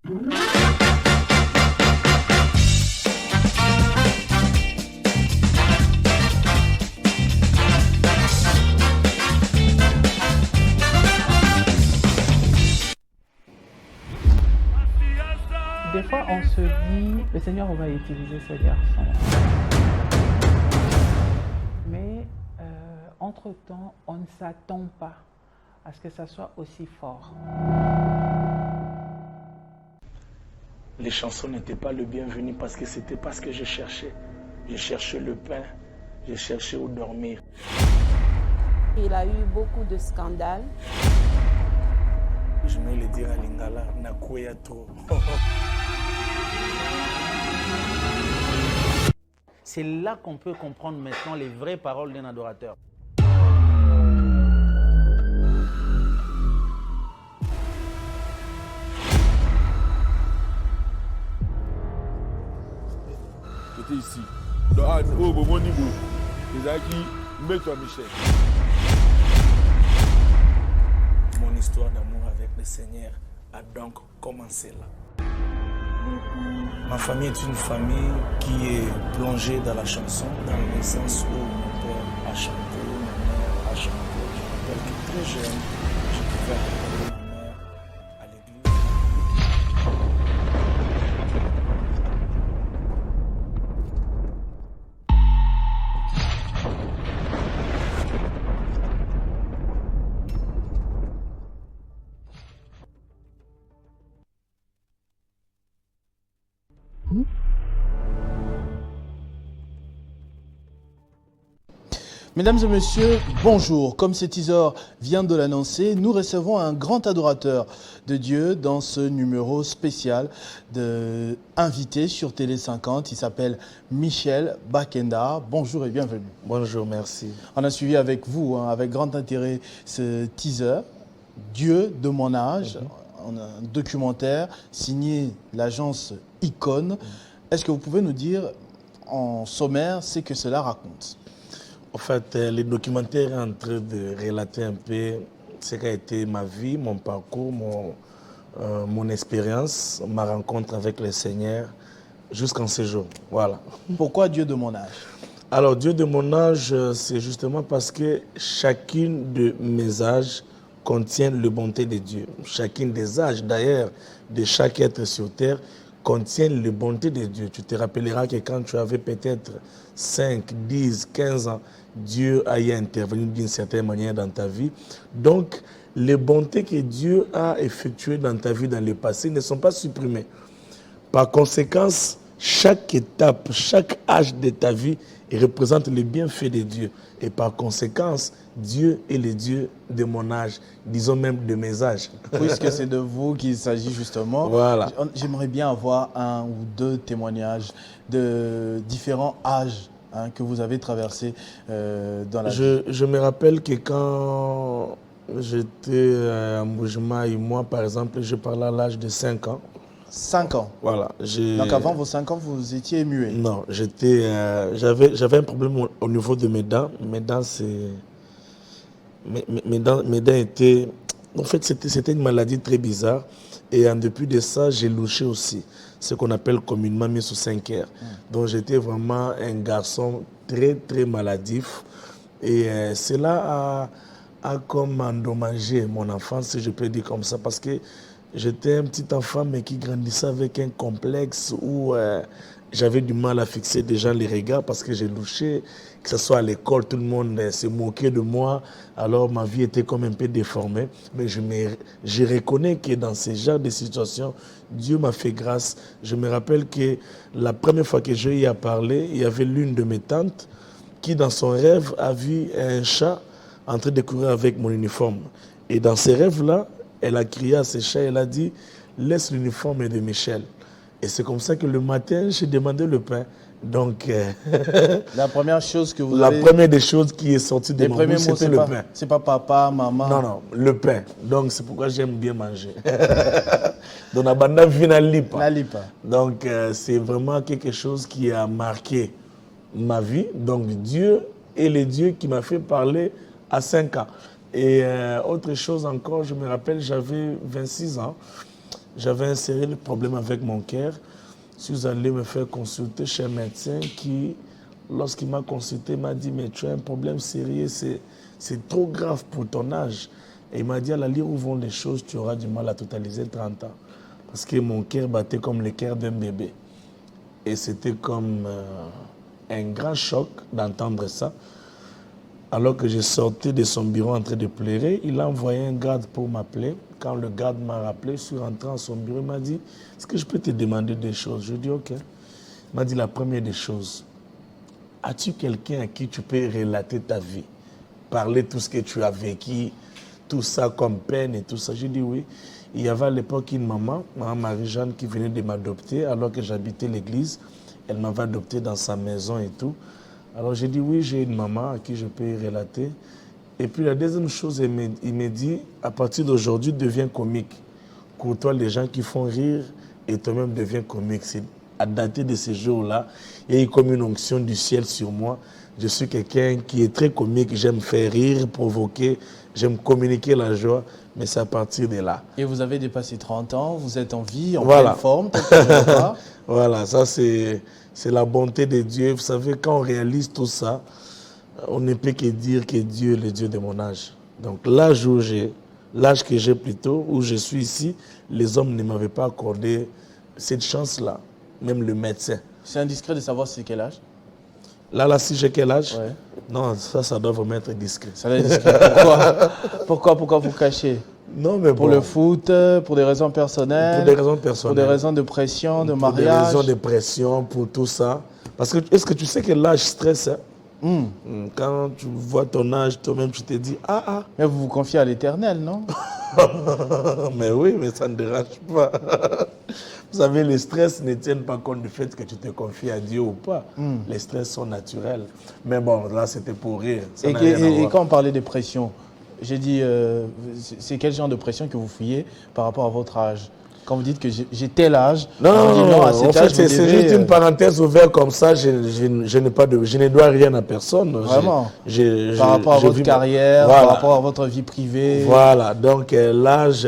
Des fois, on se dit, le Seigneur va utiliser ce garçon. Mais entre-temps, on ne s'attend pas à ce que ça soit aussi fort. Les chansons n'étaient pas le bienvenu parce que c'était pas ce que je cherchais. Je cherchais le pain, je cherchais où dormir. Il a eu beaucoup de scandales. Je vais le dire à Lingala, Nakuya trop. C'est là qu'on peut comprendre maintenant les vraies paroles d'un adorateur. J'étais ici. Au bon niveau. Isaki, mets-toi Michel. Mon histoire d'amour avec le Seigneur a donc commencé là. Ma famille est une famille qui est plongée dans la chanson, dans le sens où mon père a chanté, ma mère a chanté. Je me rappelle que très jeune, je pouvais accompagner ma mère à l'église. Mesdames et messieurs, bonjour. Comme ce teaser vient de l'annoncer, nous recevons un grand adorateur de Dieu dans ce numéro spécial invité sur Télé 50. Il s'appelle Michel Bakenda. Bonjour et bienvenue. Bonjour, merci. On a suivi avec vous, avec grand intérêt, ce teaser, Dieu de mon âge. On a un documentaire signé l'agence Icône. Est-ce que vous pouvez nous dire en sommaire ce que cela raconte ? En fait, le documentaire est en train de relater un peu ce qu'a été ma vie, mon parcours, mon expérience, ma rencontre avec le Seigneur jusqu'en ce jour. Voilà. Pourquoi Dieu de mon âge? Alors, Dieu de mon âge, c'est justement parce que chacune de mes âges contient la bonté de Dieu. Chacune des âges, d'ailleurs, de chaque être sur terre contient la bonté de Dieu. Tu te rappelleras que quand tu avais peut-être 5, 10, 15 ans, Dieu a y intervenu d'une certaine manière dans ta vie. Donc, les bontés que Dieu a effectuées dans ta vie dans le passé ne sont pas supprimées. Par conséquent, chaque étape, chaque âge de ta vie représente les bienfaits de Dieu. Et par conséquent, Dieu est le Dieu de mon âge, disons même de mes âges. Puisque c'est de vous qu'il s'agit justement, voilà. J'aimerais bien avoir un ou deux témoignages de différents âges que vous avez traversés dans la vie. Je me rappelle que quand j'étais à Mboujma et moi, par exemple, je parlais à l'âge de 5 ans. 5 ans. Voilà. Donc avant vos 5 ans, vous étiez muet? Non, j'avais un problème au niveau de mes dents. Mes dents, mes dents étaient... En fait, c'était une maladie très bizarre. Et en dépit de ça, j'ai louché aussi. Ce qu'on appelle communément mis sous 5 heures. Donc j'étais vraiment un garçon très, très maladif. Et cela a comme endommagé mon enfance, si je peux dire comme ça, parce que j'étais un petit enfant, mais qui grandissait avec un complexe où j'avais du mal à fixer déjà les regards parce que j'ai louché, que ce soit à l'école, tout le monde se moquait de moi. Alors ma vie était comme un peu déformée. Mais je reconnais que dans ce genre de situation, Dieu m'a fait grâce. Je me rappelle que la première fois que j'ai eu à parler, il y avait l'une de mes tantes qui, dans son rêve, a vu un chat en train de courir avec mon uniforme. Et dans ces rêves-là, elle a crié à ce chat, elle a dit « Laisse l'uniforme de Michel ». Et c'est comme ça que le matin, j'ai demandé le pain. Donc, la première chose que vous la avez... première des choses qui est sortie de mon bouche, c'était le pain. C'est pas papa, maman. Non, non, le pain. Donc, c'est pourquoi j'aime bien manger. Donc, la banda vina lipa. Donc, c'est vraiment quelque chose qui a marqué ma vie. Donc, Dieu est le Dieu qui m'a fait parler à 5 ans. Et autre chose encore, je me rappelle, j'avais 26 ans. j'avais un sérieux problème avec mon cœur. Je suis allé me faire consulter chez un médecin qui, lorsqu'il m'a consulté, m'a dit « Mais tu as un problème sérieux, c'est trop grave pour ton âge. » Et il m'a dit « À la lire où vont les choses, tu auras du mal à totaliser 30 ans. » Parce que mon cœur battait comme le cœur d'un bébé. Et c'était comme un grand choc d'entendre ça. Alors que je sortais de son bureau en train de pleurer, il a envoyé un garde pour m'appeler. Quand le garde m'a rappelé, je suis rentré à son bureau, il m'a dit « Est-ce que je peux te demander des choses ?» Je lui ai dit « Ok ». Il m'a dit la première des choses. As-tu quelqu'un à qui tu peux relater ta vie? Parler tout ce que tu as vécu, tout ça comme peine et tout ça. J'ai dit oui. Il y avait à l'époque une maman Marie-Jeanne, qui venait de m'adopter alors que j'habitais l'église. Elle m'avait adopté dans sa maison et tout. Alors j'ai dit oui, j'ai une maman à qui je peux relater. Et puis la deuxième chose, il me dit, à partir d'aujourd'hui, deviens comique. Courtois les gens qui font rire et toi-même deviens comique. C'est à dater de ces jours-là, il y a eu comme une onction du ciel sur moi. Je suis quelqu'un qui est très comique, j'aime faire rire, provoquer, j'aime communiquer la joie, mais c'est à partir de là. Et vous avez dépassé 30 ans, vous êtes en vie, en Voilà. pleine forme, Voilà, ça c'est la bonté de Dieu. Vous savez, quand on réalise tout ça, on ne peut que dire que Dieu est le Dieu de mon âge. Donc l'âge que j'ai plutôt, où je suis ici, les hommes ne m'avaient pas accordé cette chance-là, même le médecin. C'est indiscret de savoir c'est quel âge? Là, si j'ai quel âge? Ouais. Non, ça doit vraiment être discret. Ça doit être discret. Pourquoi vous cachez? Non, mais pour bon, le foot, pour des raisons personnelles? Pour des raisons personnelles. Pour des raisons de pression, de mariage? Pour des raisons de pression, pour tout ça. Parce que, est-ce que tu sais que l'âge stresse, hein? Quand tu vois ton âge, toi-même, tu te dis, Mais vous vous confiez à l'Éternel, non? Mais oui, mais ça ne dérange pas. Vous savez, les stress ne tiennent pas compte du fait que tu te confies à Dieu ou pas. Les stress sont naturels. Mais bon, là, c'était pour rire. Ça n'a rien à Et voir. quand on parlait de pression, j'ai dit, c'est quel genre de pression que vous fuyez par rapport à votre âge? Quand vous dites que j'ai tel âge, Non, à cet en fait, âge, c'est juste une parenthèse ouverte comme ça. Je ne dois rien à personne. Vraiment. Par rapport à votre carrière, voilà. par rapport à votre vie privée. Voilà. Donc, l'âge,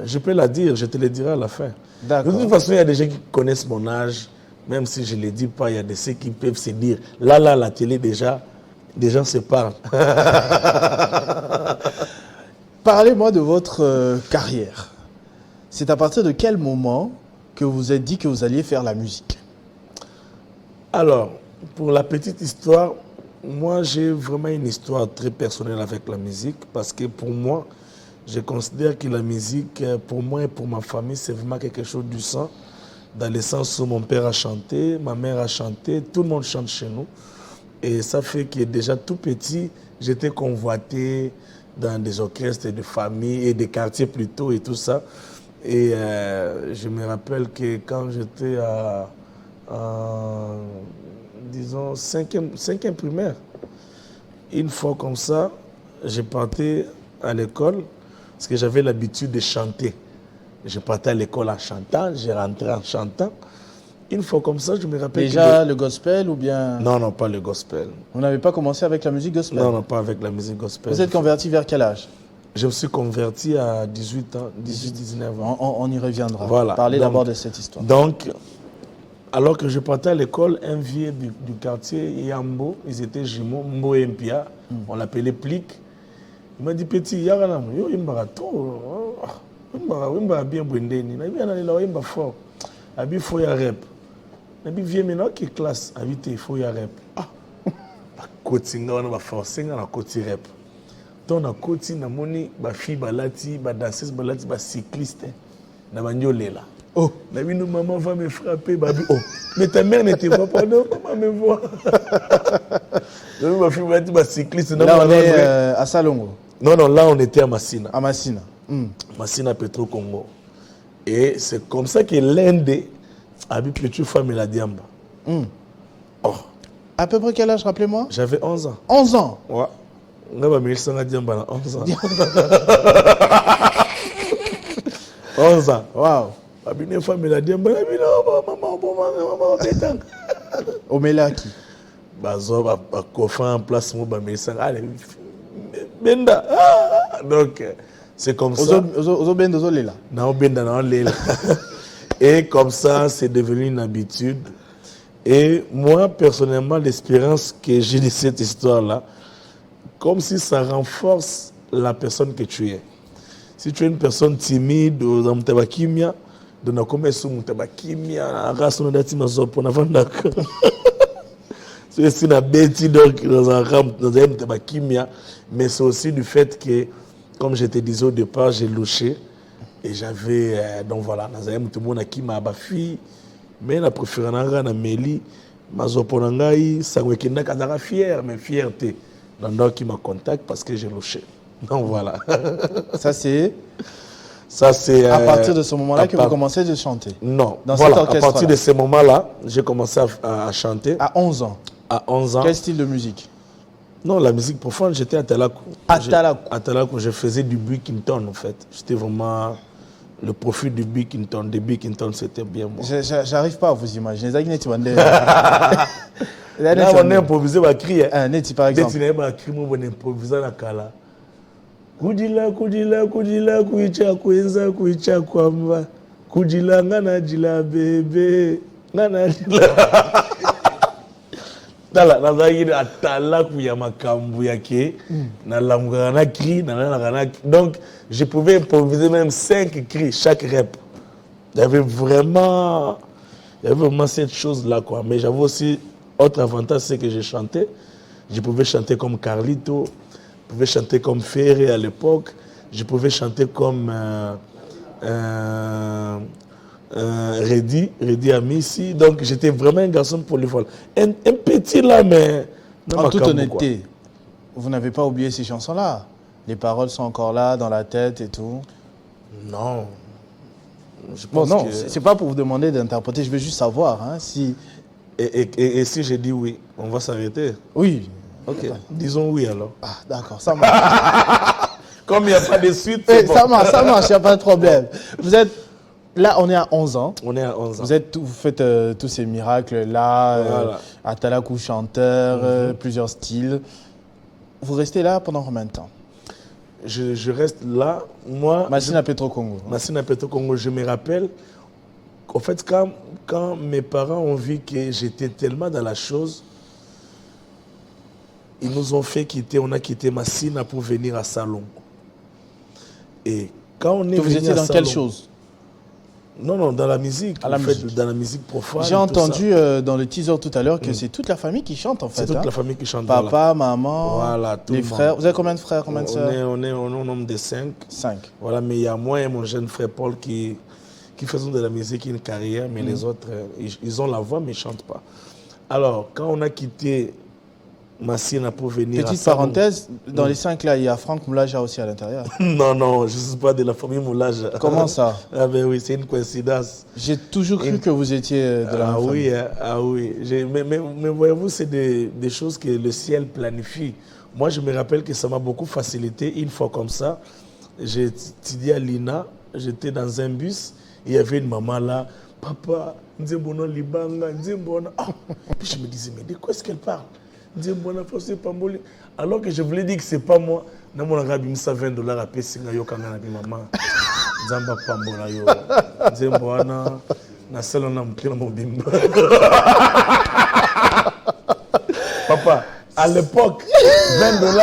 je peux la dire, je te le dirai à la fin. De toute façon, il y a des gens qui connaissent mon âge. Même si je ne le dis pas, il y a des ceux qui peuvent se dire. Là, la télé, déjà, des gens se parlent. Parlez-moi de votre carrière. C'est à partir de quel moment que vous vous êtes dit que vous alliez faire la musique? Alors, pour la petite histoire, moi j'ai vraiment une histoire très personnelle avec la musique parce que pour moi, je considère que la musique, pour moi et pour ma famille, c'est vraiment quelque chose du sang. Dans le sens où mon père a chanté, ma mère a chanté, tout le monde chante chez nous. Et ça fait que déjà tout petit, j'étais convoité dans des orchestres de famille et des quartiers plutôt et tout ça. Et je me rappelle que quand j'étais disons, 5e primaire, une fois comme ça, je partais à l'école parce que j'avais l'habitude de chanter. Je partais à l'école en chantant, je rentrais en chantant. Une fois comme ça, je me rappelle... Déjà le gospel ou bien... Non, pas le gospel. Vous n'avez pas commencé avec la musique gospel? Non, pas avec la musique gospel. Vous êtes converti vers quel âge? Je me suis converti à 18 ans, 18-19 ans. On y reviendra. Voilà. Parlez d'abord de cette histoire. Donc, alors que je partais à l'école, un vieux du quartier, Yambo, ils étaient jumeaux, Mbo et Mpia, on l'appelait Plic. Il m'a dit, petit, Yaranam, yo, Imbara, to, Imbara bien Bwendeni, Nabi Ananila, Imba fort, Abi Foya Rep. Nabi vieux maintenant qui classe, Habité Foya Rep. Kotinga, on va forcer à la Koti Rep. Donc, na Koti, na moni, ba fille balati, ba danseuse balati, ba cycliste, na banyolela. Oh, Nabi, nous, maman va me frapper, babi. Oh, mais ta mère ne te voit pas, non, maman me voit. Ma fille balati, ba cycliste. là on est à Salongo. Non, là on était à Massina. À Massina. Massina Petro Congo. Et c'est comme ça que l'Inde a vu Petro Femme la Diamba. Oh. À peu près quel âge, rappelez-moi? J'avais 11 ans. 11 ans. Ouais. On a mis ça à Diamba 11 ans. 11 ans. Waouh. Abine Femme la Diamba. Maman, pétang. Omelaki. Bazo, coffre en place, moi, Benda. Donc, C'est comme ça. Et comme ça, c'est devenu une habitude. Et moi, personnellement, l'espérance que j'ai de cette histoire-là, comme si ça renforce la personne que tu es. Si tu es une personne timide, dans ta kimia, dans la commerce, dans ta kimia, race, on a dit on a vendu. C'est une bêtise dans un ram, dans un kimia, mais c'est aussi du fait que, comme je te disais au départ, j'ai louché et j'avais, donc voilà, tout le monde qui m'a fille, mais la préférence na Meli, ma zoponangai, ça me kenda kazara fier, mais fierté. Dans qui m'a contacté parce que j'ai louché. Donc voilà. Ça c'est à partir de ce moment-là que vous commencez à chanter. Non. Dans voilà, cet orchestre. À partir de ce moment-là, j'ai commencé à chanter. À 11 ans. À 11 ans. Quel style de musique? Non, la musique profonde, j'étais à Talakou. À Talakou. À Talakou, je faisais du Buckington en fait. J'étais vraiment le profil du Buckington. De Buckington, c'était bien moi. J'arrive pas à vous imaginer. Là, on a improvisé ma cri. Neti par exemple. On a improvisé la kala. Kudila, kudila, kudila, kuicha kwenza, kuicha kwamba. Kudila, ngana jila bebe. Ngana jila. Dala, nazaki atala kuya makambu yake. Na lamgana cri, na donc, je pouvais improviser même 5 cris, chaque rep. Il y avait vraiment cette chose-là, quoi. Mais j'avais aussi, autre avantage, c'est que je chantais. Je pouvais chanter comme Carlito, je pouvais chanter comme Ferré à l'époque, je pouvais chanter comme Reddy Amissi. Donc j'étais vraiment un garçon polyvalent. Un petit là, mais... En toute honnêteté, vous n'avez pas oublié ces chansons-là? Les paroles sont encore là, dans la tête et tout? Non. Bon, non, c'est pas pour vous demander d'interpréter, je veux juste savoir hein, si... Et si j'ai dit oui, on va s'arrêter? Oui. Ok, disons oui alors. Ah, d'accord, ça marche. Comme il n'y a pas de suite, bon. Ça marche, il n'y a pas de problème. Vous êtes... Là, on est à 11 ans. On est à 11 ans. Vous faites tous ces miracles-là, voilà. À Talakou chanteur, plusieurs styles. Vous restez là pendant combien de temps? Je reste là. Moi, Massina Petro Congo. Massina Petro Congo, je me rappelle. En fait, quand mes parents ont vu que j'étais tellement dans la chose, ils nous ont fait quitter, on a quitté Massina pour venir à Salon. Et quand on est venu à Salon... Vous étiez dans quelle chose? Non, dans la musique. Dans la musique profane. J'ai entendu dans le teaser tout à l'heure que c'est toute la famille qui chante en fait. C'est toute la famille qui chante. Papa, voilà. maman, voilà, les frères. Vous avez combien de frères, combien de sœurs? On est au nombre de 5. 5. Voilà, mais il y a moi et mon jeune frère Paul qui faisons de la musique, une carrière, mais les autres, ils ont la voix, mais ils ne chantent pas. Alors, quand on a quitté Massina pour venir Petite parenthèse, dans les 5 là, il y a Franck Moulaja aussi à l'intérieur. Non, je ne suis pas de la famille Moulaja. Comment ça? Ah ben oui, c'est une coïncidence. J'ai toujours cru que vous étiez de la famille. Oui. Mais voyez-vous, c'est des choses que le ciel planifie. Moi, je me rappelle que ça m'a beaucoup facilité. Une fois comme ça, j'ai étudié à l'INA, j'étais dans un bus, il y avait une maman là, papa, Nzembono Libanga, Nzembono. Puis je me disais, mais de quoi est-ce qu'elle parle? Alors que je voulais dire que ce n'est pas moi. Je me suis dit 20 $ à payer maman. Zamba Pambola yo. Nzemboana, na salon mobimba. Papa, à l'époque, 20 $.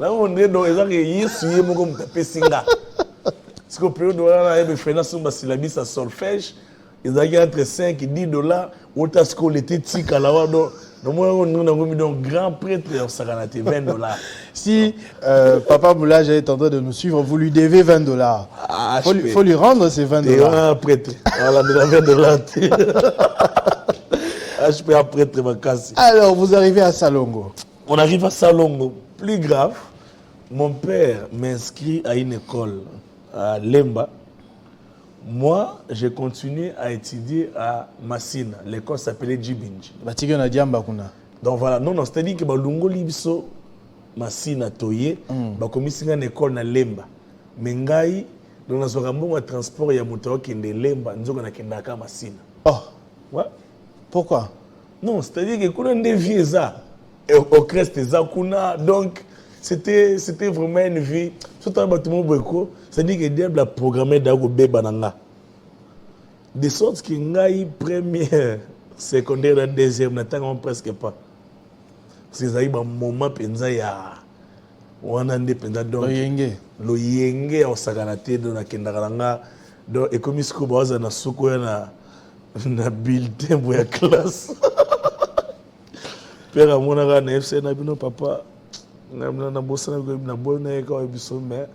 Là, on est dans les gens qui sont en train de taper Singa. Parce qu'au période où on a fait un syllabus à solfège, ils avaient entre 5 et 10 $. Autant ce qu'on était tic à la donc, on a mis un grand prêtre, ça a été 20 $. Si Papa Moulage est en train de nous suivre, vous lui devez 20 $. Il faut lui rendre ces 20 $. Et un prêtre. Voilà, de la 20 $. Je peux un prêtre ma casse. Alors, vous arrivez à Salongo. On arrive à Salongo. Plus grave, mon père m'inscrit à une école à Lemba. Moi, j'ai continué à étudier à Massina. L'école s'appelait Djibinji. Donc voilà, non, c'est-à-dire que Balungo Libso, Massina Toye, bakomisi une école na Lemba. Mais ngai, dans le transport, il y a un qui est Lemba, nous avons un Massina. Oh, ouais. Pourquoi? Non, c'est-à-dire que quand on est vieux, au crest, donc c'était vraiment une vie. Tout le monde, c'est-à-dire que le diable a programmé d'avoir Bananga. De sorte que ngai première, secondaire, deuxième, n'attendons presque pas. Parce que ça y est, un moment, penza ya, on a des penza donc. Le yenge au saganate de la kendaranga, donc et comme ce que baza na suko na bulletin pour la classe. Père amona na FC na bino papa, na bossa na bona ka biso mais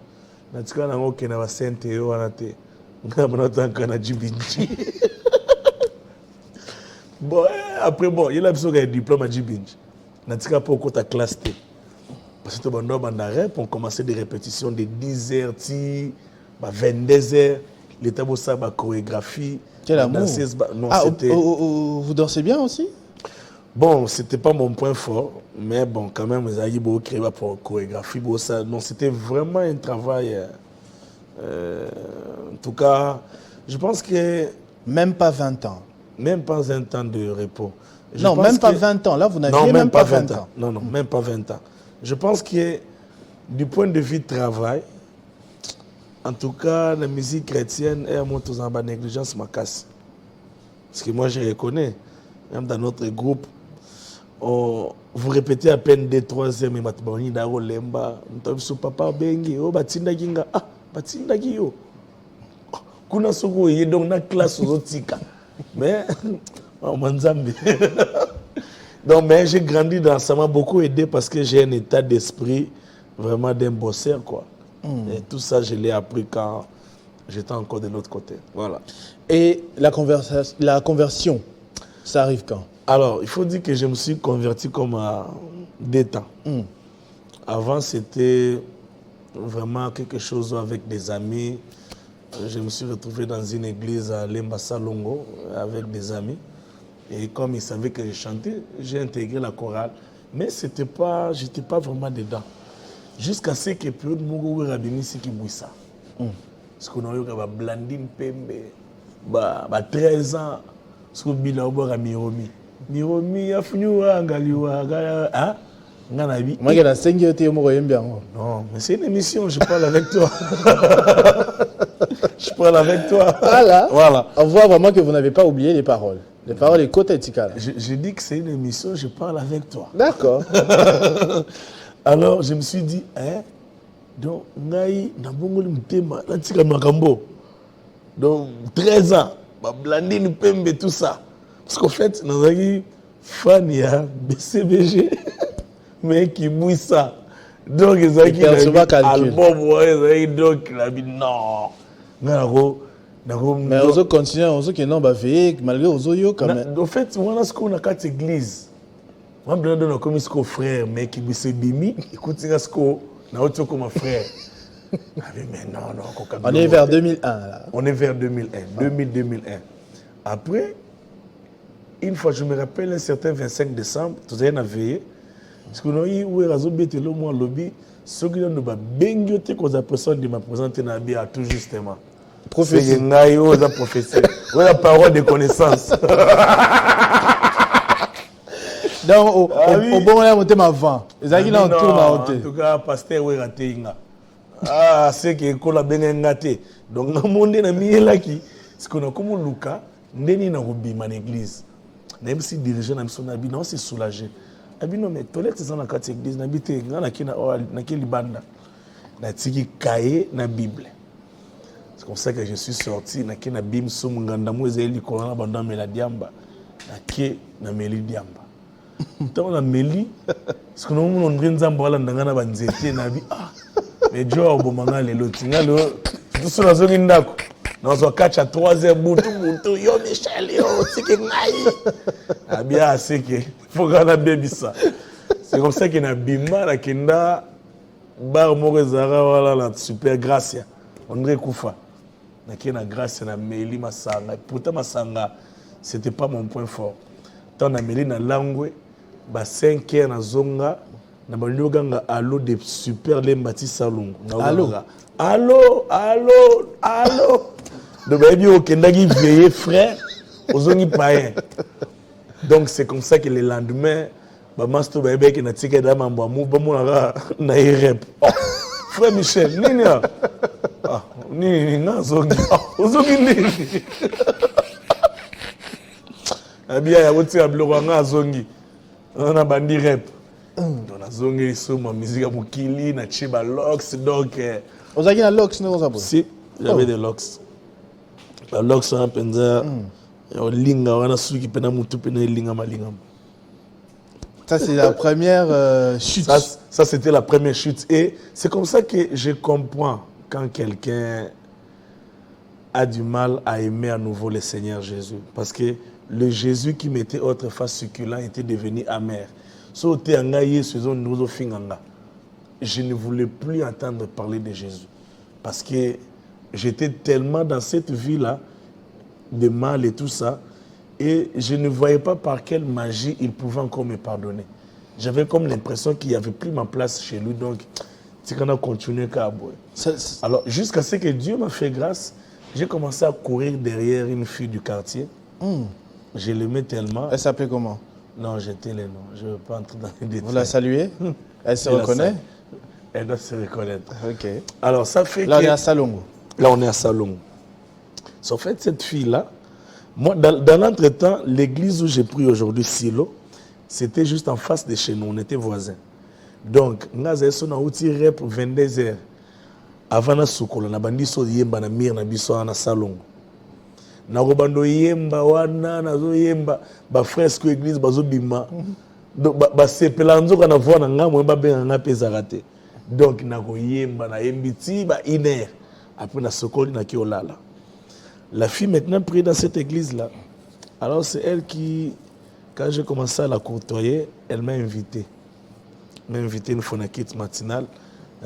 na tika na ngoke na ba sente yo wana te. Bon, après, bon, il a besoin d'un diplôme à Djibinji. Il n'a pas encore ta classe T. Parce que on commençait des répétitions de 10 heures, 22 heures. L'état de ça, la chorégraphie. Quel amour. Non, vous dansez bien aussi? Bon, c'était pas mon point fort. Mais bon, quand même, ils avaient beaucoup créé pour chorégraphie. Non, c'était vraiment un travail. En tout cas, je pense que... Même pas 20 ans. Même pas 20 ans de repos. Non, même pas 20 ans. Là, vous n'aviez même pas 20 ans. Non, même pas 20 ans. Je pense que du point de vue travail, en tout cas, la musique chrétienne est à mon tour en bas négligence ma casse. Parce que moi, je reconnais, même dans notre groupe, vous répétez à peine 2-3 heures, mais matboni daro lemba, papa bengi, oh batinda ginga, ah batinda giyo. Kuna soko yé donc na classe zotika. Mais manzambi. Donc mais j'ai grandi dans ça, m'a beaucoup aidé parce que j'ai un état d'esprit vraiment d'un bosseur quoi. Et tout ça je l'ai appris quand j'étais encore de l'autre côté. Voilà. Et la conversion, ça arrive quand? Alors, il faut dire que je me suis converti comme à 2 temps. Avant, c'était vraiment quelque chose avec des amis. Je me suis retrouvé dans une église à Lembassa Longo avec des amis. Et comme ils savaient que je chantais, j'ai intégré la chorale. Mais je n'étais pas vraiment dedans. Jusqu'à ce que Période Mougou Rabini qui bouille ça. Parce qu'on a eu Blandine Pembe, 13 ans, ce qu'on a eu Miromi. Miromi a fini à Ngaliwa. Hein? Moi, il y a 5 ans. Non, mais c'est une émission, je parle avec toi. Je parle avec toi. Voilà. On voit vraiment que vous n'avez pas oublié les paroles. Les paroles, les côtés éthiques. Je dis que c'est une émission, je parle avec toi. D'accord. Alors, je me suis dit, hein? Donc, Ngaï, Nabongoli Mtema, Natika Makambo. Donc, 13 ans, Blandine Pembe, tout ça. Parce qu'en fait, nous avons Fania, BCBG, mais qui mouille ça. Donc, ils ont dit album, donc, il a dit non. Mais on continue, on sait que non, malgré aux oyo quand même. En fait, on a ce qu'on a 4 églises. Moi, je suis comme un frère, mais qui s'est bimi, écoute, ce qu'on a comme un frère. Mais non, on est vers 2001 là. On est vers 2001, 2000-2001. Après, une fois, je me rappelle un certain 25 décembre, tout à l'heure, veillé. Parce que nous avons eu le mois lobby, ceux qui ont bengi te cause personne de ma présenter na bia tout justement. Prophétie. C'est ngayo la prophétie. Ou la parole de connaissance. Donc au bon moment on avant. Les amis là on tourne à en tout cas pasteur oui raté inga. Ah c'est que kola benga ngate. Donc na monde na mielaki. Ce qu'on a comme Luka, ndeni na robima l'église. Même si dirigeant na biso na bi non c'est soulagé. Abino mais toilette c'est dans la carte église na bité ngana kina na kili banda. Na tiki kaye na bible. C'est comme ça que je suis sorti na kina bim sum nganda mwezeli kolana banda meladiamba. Na ke na meli diamba. Tant na meli parce que nous on nzambo wala ndanga na banzete na bi ah mais Joe bomanga lelo tingalo tout sur la zone ndako. Dans un catch à 3h, boutou, yo Michel, yo, c'est que ah bien, c'est que faut qu'on a baby ça. C'est comme ça qu'il y a bimba, la kenda, bar morezara, voilà, la super gracia. André Koufa. Na kena gracia, na meli masanga. Pourtant, masanga, c'était pas mon point fort. Tant na meli na langue, 5h na zonga, na balioga nga allo de super lembati salongo. Allô. Donc, au Kendagi veillé frère, aux ongi païens. Donc, c'est comme ça que le lendemain, master qui na tika da mambo move ba mona na rep. Frère Michel, nini ya? Ah, nini ngazongi. Ozongi nini? Abia ya woti ya bloko ngazongi. On a bandi rep. On a zongi sur ma musique à Mukili, na chiba locks donc. Vous avez un locks non ça? Si, j'avais des locks. La locks on a penza. On linga on a su qui pena mutu pena linga malinga. Ça, c'est la première chute. Ça c'était la première chute. Et c'est comme ça que je comprends quand quelqu'un a du mal à aimer à nouveau le Seigneur Jésus. Parce que le Jésus qui m'était autrefois succulent était devenu amer. Je ne voulais plus entendre parler de Jésus. Parce que j'étais tellement dans cette vie-là, de mal et tout ça, et je ne voyais pas par quelle magie il pouvait encore me pardonner. J'avais comme l'impression qu'il n'y avait plus ma place chez lui, donc c'est qu'on a continué qu'à boire. Alors, jusqu'à ce que Dieu m'a fait grâce, j'ai commencé à courir derrière une fille du quartier. Je l'aimais tellement. Elle s'appelait comment? Non, j'étais les noms. Je ne veux pas entrer dans les détails. Vous la saluez? Elle se reconnaît? Elle doit se reconnaître. Ok. Alors, ça fait là, on est à Salongo. Là, on est à Salongo. En fait, cette fille-là, moi, dans l'entretemps, l'église où j'ai pris aujourd'hui, Silo, c'était juste en face de chez nous. On était voisins. Donc, on a eu pour 22 heures. Avant na sukola, na bandi so yemba na mir na biso na Salongo. Na robando yemba wana na zo yemba ba fresque église bazo bima. Donc ba sepela nzoka na voix na ngamwe ba benga nga pezaka te. Donc na ko yemba na yembiti ba iner. Après na sokoli na ki olala. La fille maintenant prie dans cette église là. Alors c'est elle qui, quand j'ai commencé à la côtoyer, elle m'a invité. Elle m'a invité une fois na kit matinale.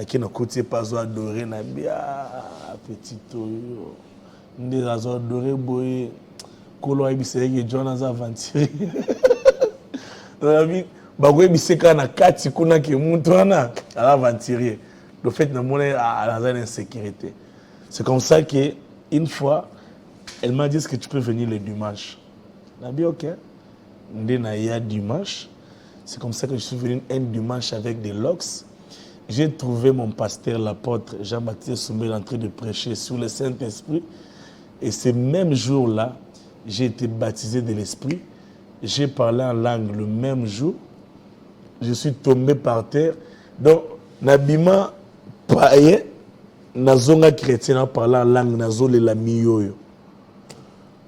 Qui n'a côté pas adoré na bien petit toyo. Nous avons adoré boy. Kolo ibisé que John a aventurier. Ami bagwe biseka na kati kuna ke muntu ana aventurier. Le fait na mona à la insécurité. C'est comme ça que une fois elle m'a dit que tu peux venir le dimanche. J'ai dit OK. Ndena ya dimanche. C'est comme ça que je suis venu un dimanche avec des locks. J'ai trouvé mon pasteur, l'apôtre Jean-Baptiste Soumel, en train de prêcher sur le Saint-Esprit. Et ce même jour-là, j'ai été baptisé de l'Esprit. J'ai parlé en langue le même jour. Je suis tombé par terre. Donc, Nabima païen, Nazonga chrétien, parlé en langue, Nazole la miyoyo.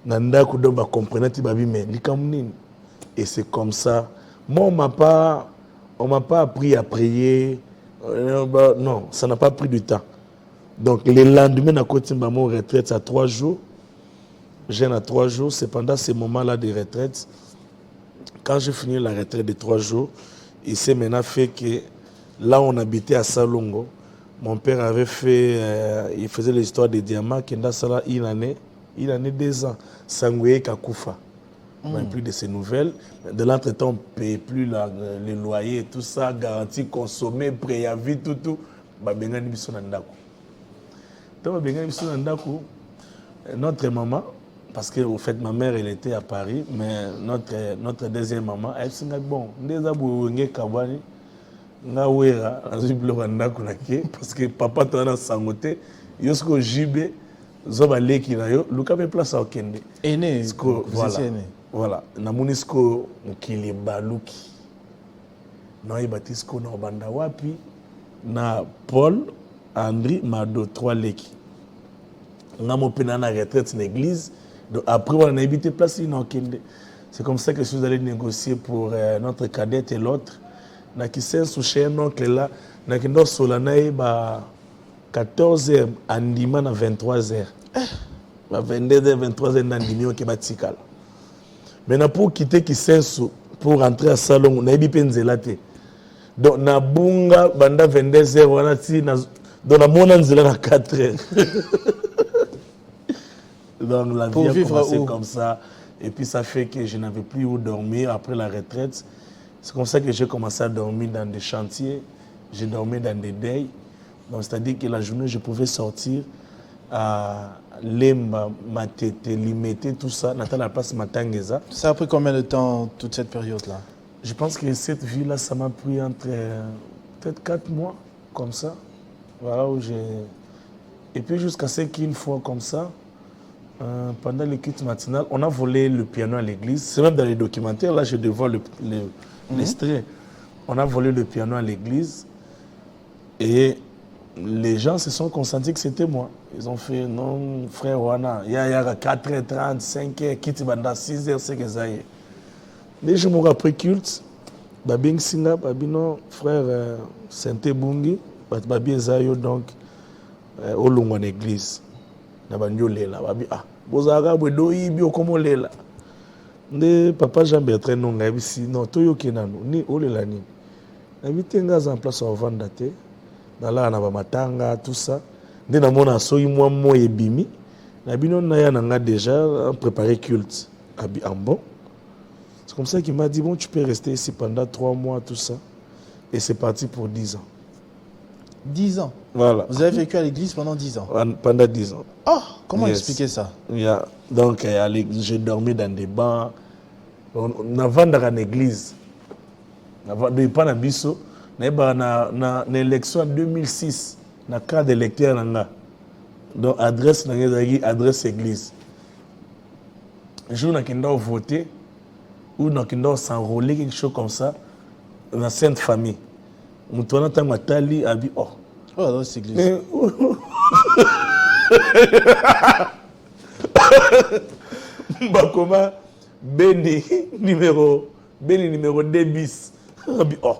Nanda Koudomba comprenait, mais et c'est comme ça. Moi, on m'a pas appris à prier. Non, ça n'a pas pris du temps. Donc, le lendemain, à côté de mon retraite, à 3 jours, j'ai à 3 jours, c'est pendant ces moments-là de retraite, quand j'ai fini la retraite de 3 jours, il s'est maintenant fait que là, on habitait à Salongo. Mon père avait fait, il faisait l'histoire des diamants, qui une année 2 ans, Sangoué Kakoufa. Plus de ces nouvelles. De l'entretemps, on ne paye plus les loyers et tout ça, garantie consommée, préavis, tout. Donc, notre maman, parce que au fait, ma mère, elle était à Paris, mais notre deuxième maman, elle s'est dit, bon, parce que papa, tu as sangoté, yosko jibe, zoba leki na yo, luka pe place au kende. Aîné, voilà. Voilà, na munisco mukili baluki. Na ibatisko na banda wapi na Paul Andri Mado 3 leki. Na mo pena na retraite na église. Donc après on a habité place na okende. C'est comme ça que je suis allé négocier pour notre cadette et l'autre. Na ki sensu chez un oncle là, na ki ndo solana ba 14h andima na 23h. Ba 22h 23h na ndimio ke batikala. Maintenant, pour quitter Kisensu, pour rentrer à Salon, on a eu Penzela. Donc, na bunga, banda 22h, on a dit, dans la monanzela na 4h. Donc, la vie a commencé comme ça. Et puis, ça fait que je n'avais plus où dormir après la retraite. C'est comme ça que j'ai commencé à dormir dans des chantiers. J'ai dormi dans des deuils. Donc, c'est-à-dire que la journée, je pouvais sortir à Lemba, Matete, Limete, tout ça, Nathan la place Matangeza. Ça a pris combien de temps, toute cette période-là? Je pense que cette vie-là, ça m'a pris entre peut-être 4 mois, comme ça. Voilà où j'ai... Et puis jusqu'à ce qu'une fois comme ça, pendant les cultes matinales, on a volé le piano à l'église. C'est même dans les documentaires, là je dévoile l'extrait. On a volé le piano à l'église et les gens se sont consentis que c'était moi. Ils ont fait, non, frère Wana, il y a 4h30, 5h, quitte banda 6h, c'est que ça y est. Les jours après culte, Babing Singa, Babino, frère Saint-Ebungi, Babi Ezayo, donc, au long en église. Nabanyo lela, Babi, ah, Bozara, Bwedo, Ibio, comment lela. Ne papa Jean-Bertrand, non, Gabi, non, Toyo Kenano, ni Olela, ni. Nabi Tenga, en place au Vandate, dans la Matanga, tout ça. Dès que mon asso, moi, et Bimi, Nabi, non, Naya, déjà préparé culte. Abi, en bon. C'est comme ça qu'il m'a dit, bon, tu peux rester ici pendant 3 mois, tout ça. Et c'est parti pour 10 ans. 10 ans. Voilà. Vous avez vécu à l'église pendant 10 ans. Pendant 10 ans. Oh, comment Yes. expliquer ça? Yeah. Donc, j'ai dormi dans des bancs. On a vendu dans l'église. On a vendu pas dans Bisso. On a une élection en 2006. Dans le cas d'électeur. Donc, adresse église. Un jour, on a voté. Ou on a s'enrôler, quelque chose comme ça. Dans la Sainte Famille. On a matali abi oh. Oh, dans cette église. Bakoma Beni numéro 2 bis. Abi oh.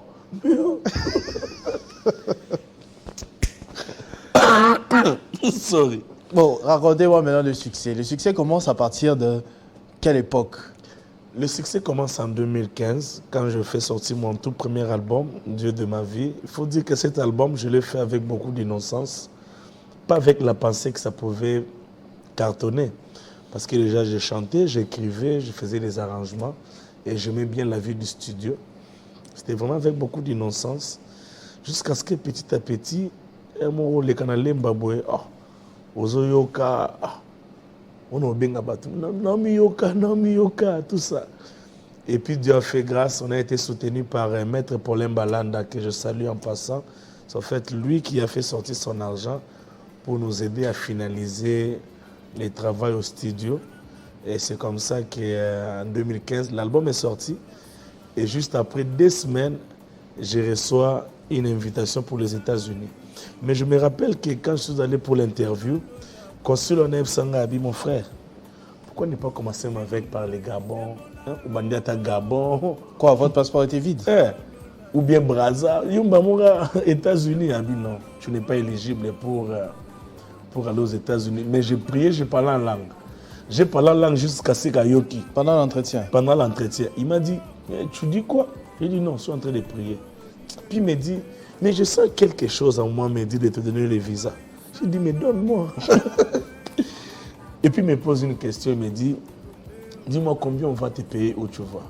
Sorry. Bon, racontez-moi maintenant le succès. Le succès commence à partir de quelle époque? Le succès commence en 2015, quand je fais sortir mon tout premier album, Dieu de ma vie. Il faut dire que cet album, je l'ai fait avec beaucoup d'innocence, pas avec la pensée que ça pouvait cartonner. Parce que déjà, j'ai chanté, j'écrivais, je faisais des arrangements et j'aimais bien la vie du studio. C'était vraiment avec beaucoup d'innocence, jusqu'à ce que petit à petit, les canaliers Mbaboué, Ozoyoka, on a bien abattu, non miyoka, tout ça. Et puis Dieu a fait grâce, on a été soutenu par Maître Paulin Balanda, que je salue en passant. C'est en fait lui qui a fait sortir son argent pour nous aider à finaliser les travaux au studio. Et c'est comme ça qu'en 2015, l'album est sorti. Et juste après 2 semaines, je reçois une invitation pour les États-Unis. Mais je me rappelle que quand je suis allé pour l'interview, Consul Oneb Sangabi, mon frère, pourquoi ne pas commencer avec par les Gabon, ou Bandiata Gabon? Quoi, votre passeport était vide? Ou bien Brazza, Yumbamoura, États-Unis. Non, tu n'es pas éligible pour aller aux États-Unis. Mais j'ai prié, j'ai parlé en langue. J'ai parlé en langue jusqu'à Sekayoki. Pendant l'entretien? Pendant l'entretien. Il m'a dit, tu dis quoi? J'ai dit non, je suis en train de prier. Puis il me dit, mais je sens quelque chose en moi, me dit de te donner le visa. J'ai dit, mais donne-moi. Et puis il me pose une question, il me dit, dis-moi combien on va te payer où tu vas.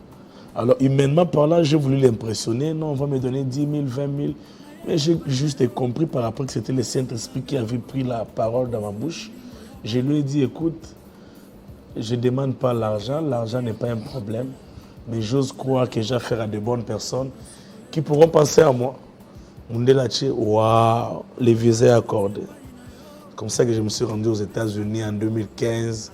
Alors humainement parlant, j'ai voulu l'impressionner. Non, on va me donner 10 000, 20 000. Mais j'ai juste compris par rapport que c'était le Saint-Esprit qui avait pris la parole dans ma bouche. Je lui ai dit, écoute, je ne demande pas l'argent n'est pas un problème. Mais j'ose croire que j'ai affaire à de bonnes personnes qui pourront penser à moi. Waouh, les visas accordés. Comme ça que je me suis rendu aux États-Unis en 2015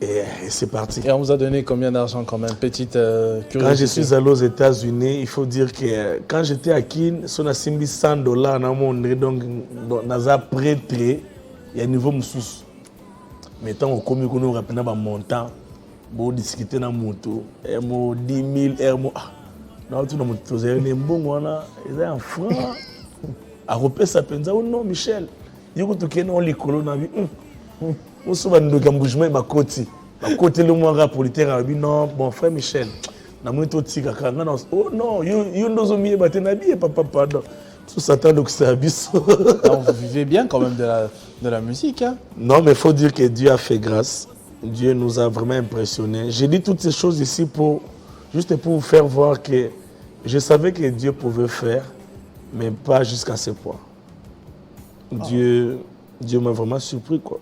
et c'est parti. Et on vous a donné combien d'argent quand même? Petite curiosité. Quand je suis allé aux États-Unis, il faut dire que quand j'étais à Kin, si on a $100 dans mon donc dans un prêt, il y a un niveau moussous. Mais tant qu'on commis qu'on a rapidement un montant, on discuter dans mon moto, 10 000, non, tout le monde, vous avez un bon, ils ont un franc. À repérer ça, non, Michel. Il y a des gens qui ont des vie. On se voit dans le bougement, ma côté. Ma côté, le moins politique, non, mon frère Michel. Oh non, il y a des papa, pardon. Tout ça, donc c'est abyss. Vous vivez bien quand même de la musique. Hein? Non, mais il faut dire que Dieu a fait grâce. Dieu nous a vraiment impressionnés. J'ai dit toutes ces choses ici juste pour vous faire voir que je savais que Dieu pouvait faire, mais pas jusqu'à ce point. Dieu m'a vraiment surpris, quoi.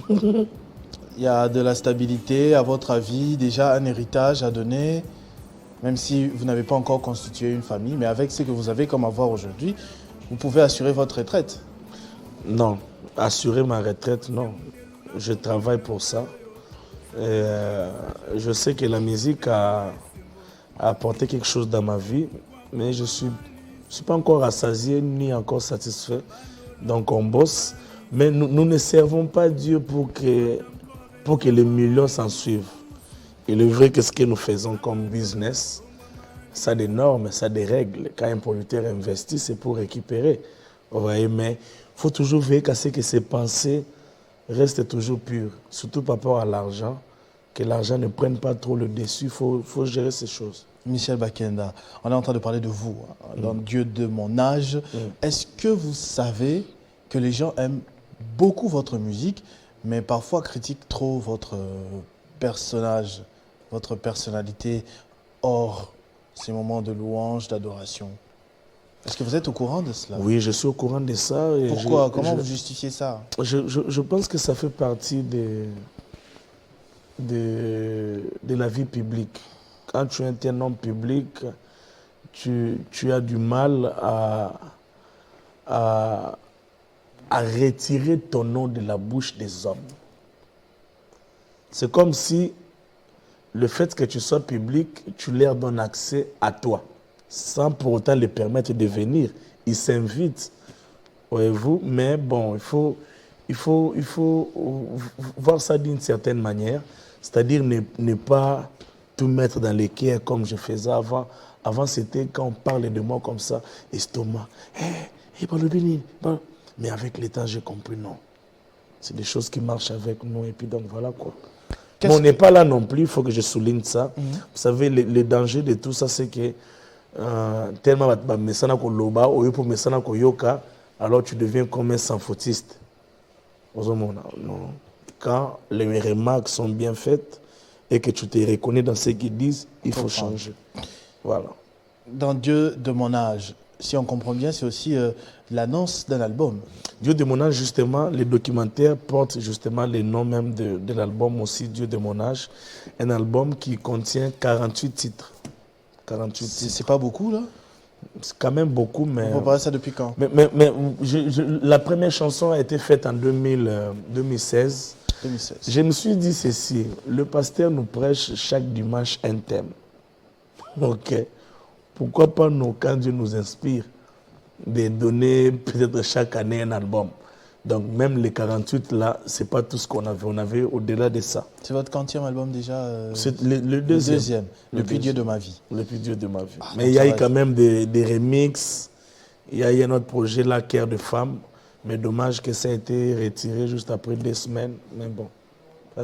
Il y a de la stabilité, à votre avis, déjà un héritage à donner. Même si vous n'avez pas encore constitué une famille, mais avec ce que vous avez comme avoir aujourd'hui, vous pouvez assurer votre retraite. Non, assurer ma retraite, non. Je travaille pour ça. Je sais que la musique a apporté quelque chose dans ma vie, mais je ne suis pas encore rassasié ni encore satisfait. Donc on bosse, mais nous ne servons pas Dieu pour que les millions s'en suivent. Il est vrai que ce que nous faisons comme business, ça a des normes, ça a des règles. Quand un producteur investit, c'est pour récupérer. Vous voyez, mais il faut toujours veiller à ce que ses pensées restent toujours pures, surtout par rapport à l'argent, que l'argent ne prenne pas trop le dessus, il faut gérer ces choses. Michel Bakenda, on est en train de parler de vous, dans Dieu de mon âge. Est-ce que vous savez que les gens aiment beaucoup votre musique, mais parfois critiquent trop votre personnage, votre personnalité hors ces moments de louange, d'adoration? Est-ce que vous êtes au courant de cela? Oui, je suis au courant de ça. Et pourquoi? Comment vous justifiez ça? Je pense que ça fait partie de la vie publique. Quand tu es un homme public, tu as du mal à retirer ton nom de la bouche des hommes. C'est comme si le fait que tu sois public, tu leur donnes accès à toi, sans pour autant les permettre de venir. Ils s'invitent, voyez-vous, mais bon, il faut voir ça d'une certaine manière, c'est-à-dire ne pas tout mettre dans les cœurs comme je faisais avant. Avant, c'était quand on parlait de moi comme ça, estomac, mais avec le temps, j'ai compris, non. C'est des choses qui marchent avec nous, et puis donc voilà quoi. Mais on n'est pas là non plus, il faut que je souligne ça. Vous savez, le danger de tout ça, c'est que tellement alors tu deviens comme un sans-fautiste. Quand les remarques sont bien faites et que tu te reconnais dans ce qu'ils disent, il faut changer. Voilà. Dans Dieu de mon âge, si on comprend bien, c'est aussi l'annonce d'un album. Dieu de mon âge, justement, les documentaires portent justement les noms même de l'album aussi, Dieu de mon âge. Un album qui contient 48 titres. 48 titres. C'est pas beaucoup, là? C'est quand même beaucoup, mais... Vous préparez ça depuis quand? La première chanson a été faite en 2016. 2016. Je me suis dit ceci, le pasteur nous prêche chaque dimanche un thème. Ok. Pourquoi pas nous, quand Dieu nous inspire, de donner peut-être chaque année un album. Donc même les 48 là, c'est pas tout ce qu'on avait. On avait au-delà de ça. C'est votre quantième album déjà? C'est le deuxième. Depuis Dieu de ma vie. Depuis Dieu de ma vie. Mais il y a eu quand même des remixes. Il y a eu un autre projet là, Cœur de femme. Mais dommage que ça a été retiré juste après 2 semaines. Mais bon,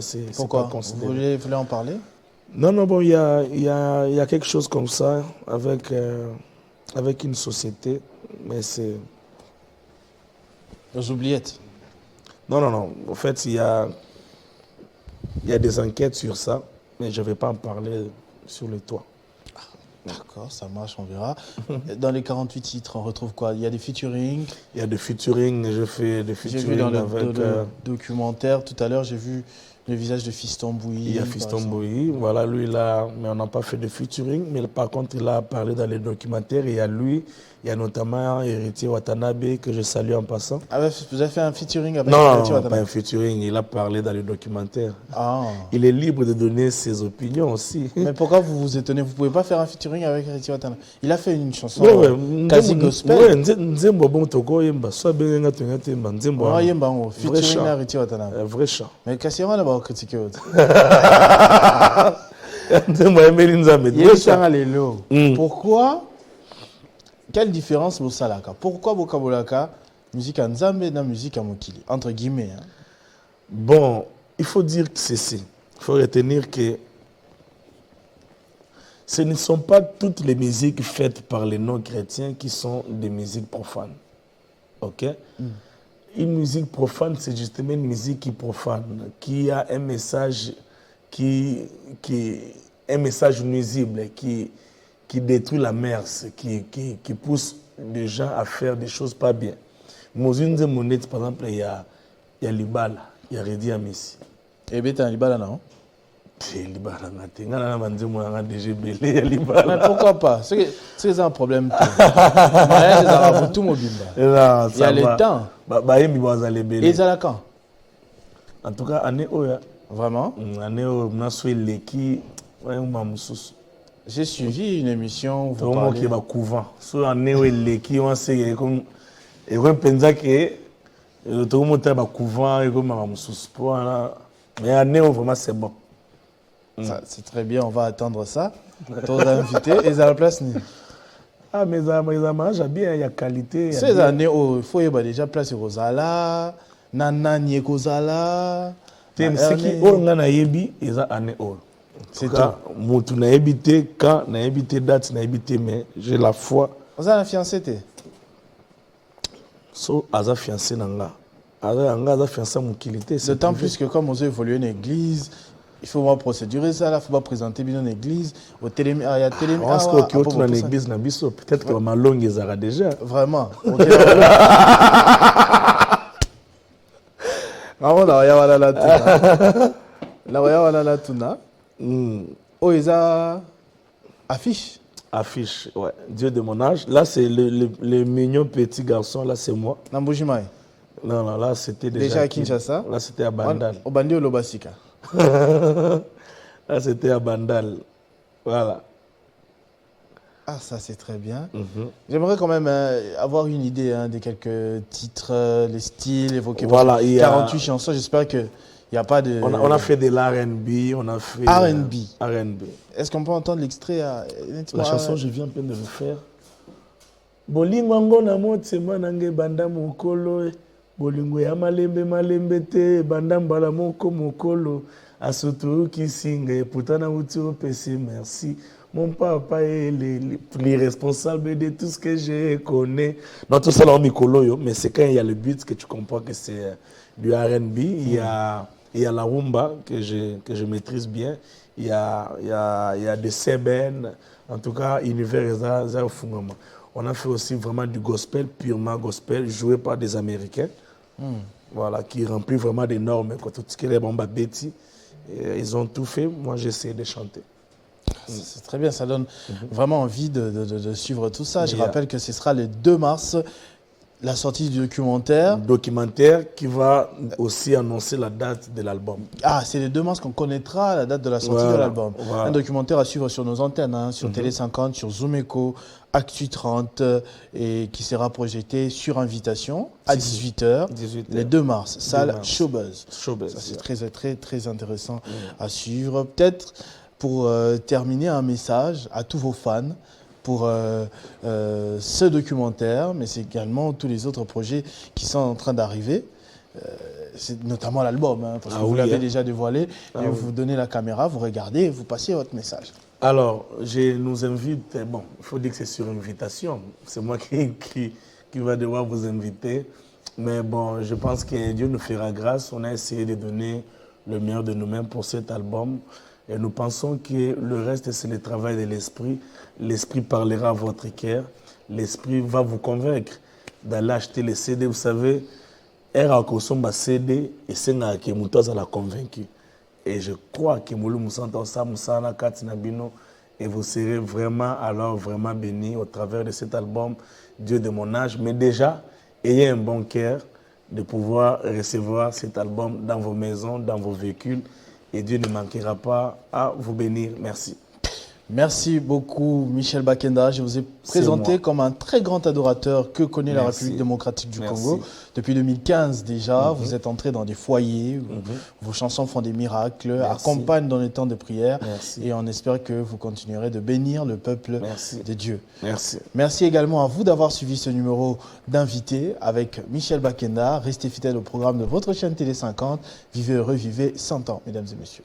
c'est pourquoi? pas considéré. Vous voulez en parler? Non, bon, il y a quelque chose comme ça avec une société. Mais c'est... Aux oubliettes? Non. En fait, il y a des enquêtes sur ça, mais je ne vais pas en parler sur le toit. D'accord, ça marche, on verra. Dans les 48 titres, on retrouve quoi? Il y a des featuring? Il y a des featuring, je fais des featuring. J'ai vu dans le documentaire, tout à l'heure, j'ai vu le visage de Fiston Bouilly. Il y a Fiston Bouilly, voilà, lui là, mais on n'a pas fait de featuring, mais par contre, il a parlé dans les documentaires, et il y a lui, il y a notamment Héritier Watanabe, que je salue en passant. Ah ouais, vous avez fait un featuring avec Héritier Watanabe? Non, pas un featuring, il a parlé dans les documentaires. Ah. Il est libre de donner ses opinions aussi. Mais pourquoi vous vous étonnez? Vous ne pouvez pas faire un featuring avec Héritier Watanabe? Il a fait une chanson quasi gospel. Nzembo bon toko yemba, soit benga tengate yemba, Nzembo. Ah yemba ngo featuring avec Héritier Watanabe. Un vrai chant. Mais kasi on a pas critiqué autre. Nzembo yemeli nzambe. Pourquoi? Quelle différence vous salaka? Pourquoi Bokabolaka musique en Nzambe et la musique en Mokili? Entre guillemets. Hein? Bon, il faut dire ceci. Il faut retenir que ce ne sont pas toutes les musiques faites par les non-chrétiens qui sont des musiques profanes. Ok? Une musique profane, c'est justement une musique qui profane, qui a un message, un message nuisible, qui détruit la mœurs, qui pousse les gens à faire des choses pas bien. Mozunze Monette, par exemple, il y a Libala, il y a Redi Amissi. Et bien, tu as Libala, non? Mais pourquoi pas? C'est un problème. Mariage, c'est tout mobile. Il y a le temps. Et ça quand? En tout cas, année Oya. Vraiment? Année Oya, j'ai suivi une émission où vous parlez. Tout le couvent. Sur année Oya, l'équipe, on sait comme et on pense que tout le monde est couvent et comme mais année Oya, vraiment c'est bon. C'est très bien, on va attendre ça. Tous invités et ça la place ni. Ah mais ça mange bien, il y a qualité. Ces années où il faut déjà placer Rosala, Nana Niekozala. Ce qui on a naïbi, ils ont année où. C'est tout. Moi tu n'as habité quand, n'as habité date, n'as habité mais j'ai la foi. Vous avez la fiancée t'es? So aza fiancé nanga. Aza fiancé mon qualité. D'autant plus que comme on a évolué en église. Il faut voir procurer ça, il ne faut pas présenter bien l'église. Au télé, il y a télé. Je pense que tu dans l'église, peut-être que ma langue est déjà. Vraiment. Vraiment, la Roya la tuna. La Roya la tuna. Oh, ils ont affiche. Affiche, ouais. Dieu de mon âge. Là, c'est le mignon petit garçon. Là, c'est moi. Namboujimaï. Non, là, c'était déjà à Kinshasa. Là, c'était à Bandal. Au Bandi au Lobasika. Là, c'était à Bandal. Voilà. Ah, ça, c'est très bien. J'aimerais quand même avoir une idée de quelques titres, les styles évoqués. Voilà, 48 chansons, j'espère qu'il n'y a pas de... On a fait de l'R&B, on a fait... R&B. Est-ce qu'on peut entendre l'extrait La chanson, je viens à peine de le faire. Bolingo na motema nange banda mokolo. Bolingo ya malembe te banda mbala moko mokolo. Asutu kisinga putana uti opesi merci. Mon papa est l'irresponsable de tout ce que je connais. Non, tout ça là, mikolo, mais c'est quand il y a le beat que tu comprends que c'est du R&B. Il y a la rumba que je maîtrise bien. Il y a des seben. En tout cas, univers Fungama. On a fait aussi vraiment du gospel, purement gospel, joué par des Américains. Voilà, qui remplit vraiment des normes. Quand tout ce qui est bomba Betty, ils ont tout fait. Moi, j'essaie de chanter. C'est très bien, ça donne vraiment envie de suivre tout ça. Je rappelle que ce sera le 2 mars, la sortie du documentaire. Documentaire qui va aussi annoncer la date de l'album. Ah, c'est le 2 mars qu'on connaîtra la date de la sortie de l'album. Voilà. Un documentaire à suivre sur nos antennes, sur Télé 50, sur Zoom Echo, Actu 30, et qui sera projeté sur invitation à 18h, le 2 mars, salle Showbuzz. C'est très, très intéressant à suivre. Peut-être pour terminer, un message à tous vos fans pour ce documentaire, mais c'est également tous les autres projets qui sont en train d'arriver. C'est notamment l'album, parce que vous l'avez déjà dévoilé. Et vous donnez la caméra, vous regardez et vous passez votre message. Alors, je nous invite, bon, il faut dire que c'est sur invitation. C'est moi qui va devoir vous inviter. Mais bon, je pense que Dieu nous fera grâce. On a essayé de donner le meilleur de nous-mêmes pour cet album. Et nous pensons que le reste, c'est le travail de l'esprit. L'esprit parlera à votre cœur. L'esprit va vous convaincre d'aller acheter les CD. Vous savez, era kosomba CD et c'est na que Moutaza l'a convaincu. Et je crois que Moulou Moussanta Moussana Katinabino et vous serez vraiment bénis au travers de cet album Dieu de mon âge. Mais déjà, ayez un bon cœur de pouvoir recevoir cet album dans vos maisons, dans vos véhicules. Et Dieu ne manquera pas à vous bénir. Merci. Merci beaucoup, Michel Bakenda. Je vous ai présenté comme un très grand adorateur que connaît la République démocratique du Congo. Depuis 2015 déjà, vous êtes entré dans des foyers, vos chansons font des miracles, accompagnent dans les temps de prière. Et on espère que vous continuerez de bénir le peuple de Dieu. Merci. Merci également à vous d'avoir suivi ce numéro d'invité avec Michel Bakenda. Restez fidèles au programme de votre chaîne Télé 50. Vivez heureux, vivez 100 ans, mesdames et messieurs.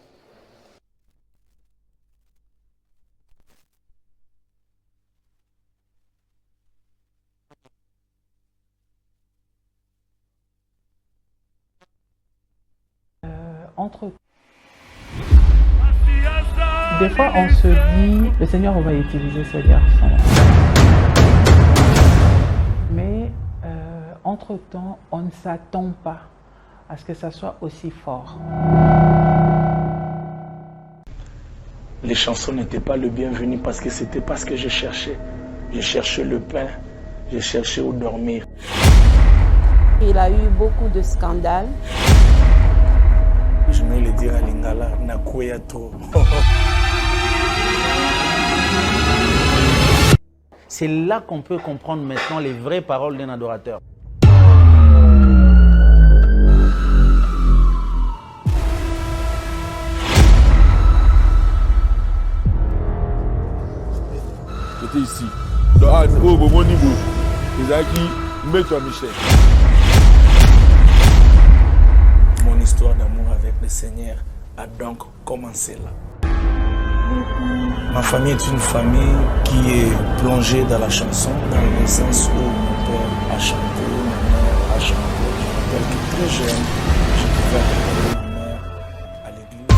Des fois, on se dit, le Seigneur va utiliser ce garçon. Mais entre-temps, on ne s'attend pas à ce que ça soit aussi fort. les chansons n'étaient pas le bienvenu parce que c'était pas ce que je cherchais. Je cherchais le pain, je cherchais où dormir. Il a eu beaucoup de scandales. Je vais le dire à Lingala, Nakuya to. C'est là qu'on peut comprendre maintenant les vraies paroles d'un adorateur. J'étais ici. Dans Anne, au bon niveau. Les acquis, mets-toi Michel. Mon histoire d'amour avec le Seigneur a donc commencé là. Ma famille est une famille qui est plongée dans la chanson, dans le sens où mon père a chanté, ma mère a chanté. Je me rappelle que très jeune, je pouvais accompagner ma mère à l'église.